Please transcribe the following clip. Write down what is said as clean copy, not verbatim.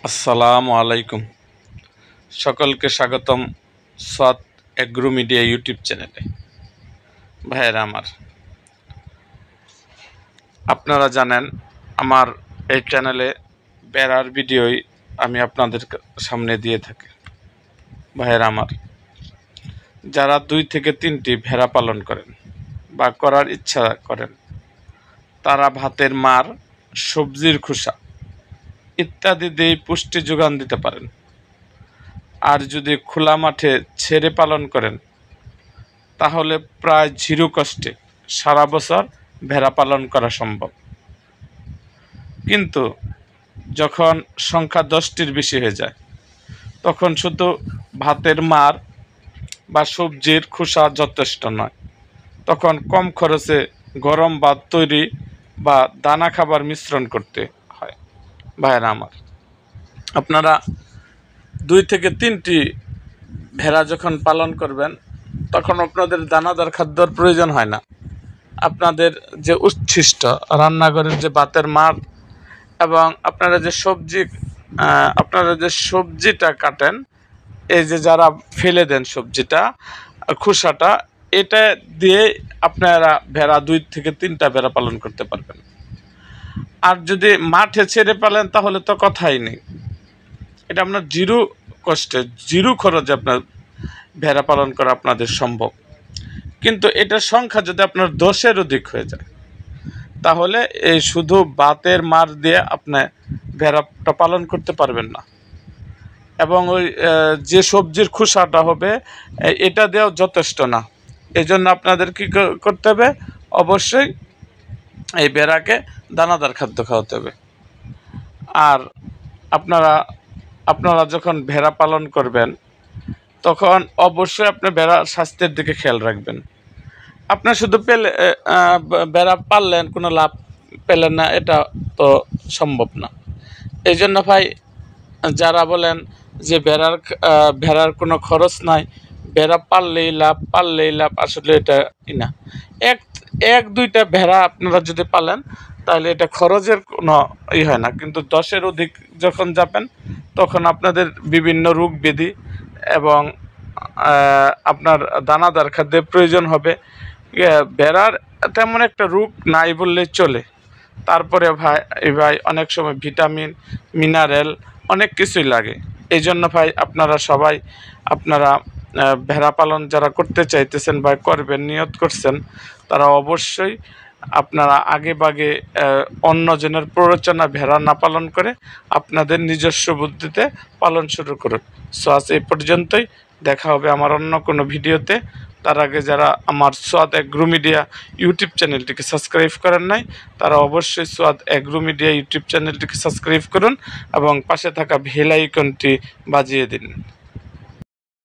আসসালামু আলাইকুম। সকলকে স্বাগতম সাদ এগ্রো মিডিয়া ইউটিউব চ্যানেলে। ভাইয়েরা আমার, আপনারা জানেন আমার এই চ্যানেলে বেড়ার ভিডিওই আমি আপনাদের সামনে দিয়ে থাকি। ভাইয়েরা আমার, যারা 2 থেকে 3টি ভেড়া পালন করেন বা করার ইচ্ছা করেন, তারা ভাতের মার, সবজির খোসা ইত্যাদি দিয়ে পুষ্টি যোগান দিতে পারেন। আর যদি খোলা মাঠে ছেড়ে পালন করেন, তাহলে প্রায় 0 কষ্টে সারা বছর ভেড়া পালন করা সম্ভব। কিন্তু যখন সংখ্যা 10টির বেশি হয়ে যায়, তখন শুধু ভাতের মার বা সবজির খোসা যথেষ্ট নয়। তখন কম খরচে গরম ভাত তৈরি বা দানা খাবার মিশ্রণ করতে হয়। ভাইয়েরা আমার, আপনারা 2 থেকে 3টি ভেড়া যখন পালন করবেন, তখন আপনাদের দানাদার খাদ্যর প্রয়োজন হয় না। আপনাদের যে উচ্ছিষ্ট রান্নাঘরের যে ভাতের মার এবং আপনারা যে সবজিটা কাটেন, এই যে যারা ফেলে দেন সবজিটা, খোসাটা, এটা দিয়ে আপনারা ভেড়া 2 থেকে 3টা ভেড়া পালন করতে পারবেন। আর যদি মাঠে ছেড়ে পালেন, তাহলে তো কথাই নেই। এটা আপনার 0 কষ্টে 0 খরচে আপনার ভেড়া পালন করা আপনাদের সম্ভব। কিন্তু এটার সংখ্যা যদি আপনার 10-এর অধিক হয়ে যায়, তাহলে এই শুধু ভাতের মার দিয়ে আপনি ভেড়াটা পালন করতে পারবেন না। এবং ওই যে সবজির খোসাটা হবে, এটা দিয়েও যথেষ্ট না। এই জন্য আপনাদের কী করতে হবে? অবশ্যই এই ভেড়াকে দানাদার খাদ্য খাওয়াতে হবে। আর আপনারা যখন ভেড়া পালন করবেন, তখন অবশ্যই আপনি ভেড়ার স্বাস্থ্যের দিকে খেয়াল রাখবেন। আপনার শুধু ভেড়া পাললেন, কোনো লাভ পেলেন না, এটা তো সম্ভব না। এই জন্য ভাই, যারা বলেন যে ভেড়ার কোনো খরচ নাই, ভেড়া পাললেই লাভ, আসলে এটা না। এক দুইটা ভেড়া আপনারা যদি পালেন, তাহলে এটা খরচের কোনো হয় না। কিন্তু 10-এর অধিক যখন যাবেন, তখন আপনাদের বিভিন্ন রোগ ব্যাধি এবং আপনার দানাদার খাদ্যের প্রয়োজন হবে। ভেড়ার তেমন একটা রোগ নাই বললেই চলে। তারপরে ভাই অনেক সময় ভিটামিন, মিনারেল অনেক কিছুই লাগে। এই জন্য ভাই, আপনারা ভেড়া পালন যারা করতে চাইতেছেন বা করবেন, নিয়ত করছেন, তারা অবশ্যই আপনারা আগেভাগে অন্যজনের প্ররোচনা ভেড়া না পালন করে আপনাদের নিজস্ব বুদ্ধিতে পালন শুরু করুন। সো আজ এই পর্যন্তই। দেখা হবে আমার অন্য কোনো ভিডিওতে। তার আগে যারা আমার সাদ এগ্রো মিডিয়া ইউটিউব চ্যানেলটিকে সাবস্ক্রাইব করেন নাই, তারা অবশ্যই সাদ এগ্রো মিডিয়া ইউটিউব চ্যানেলটিকে সাবস্ক্রাইব করুন এবং পাশে থাকা বেল আইকনটি বাজিয়ে দিন।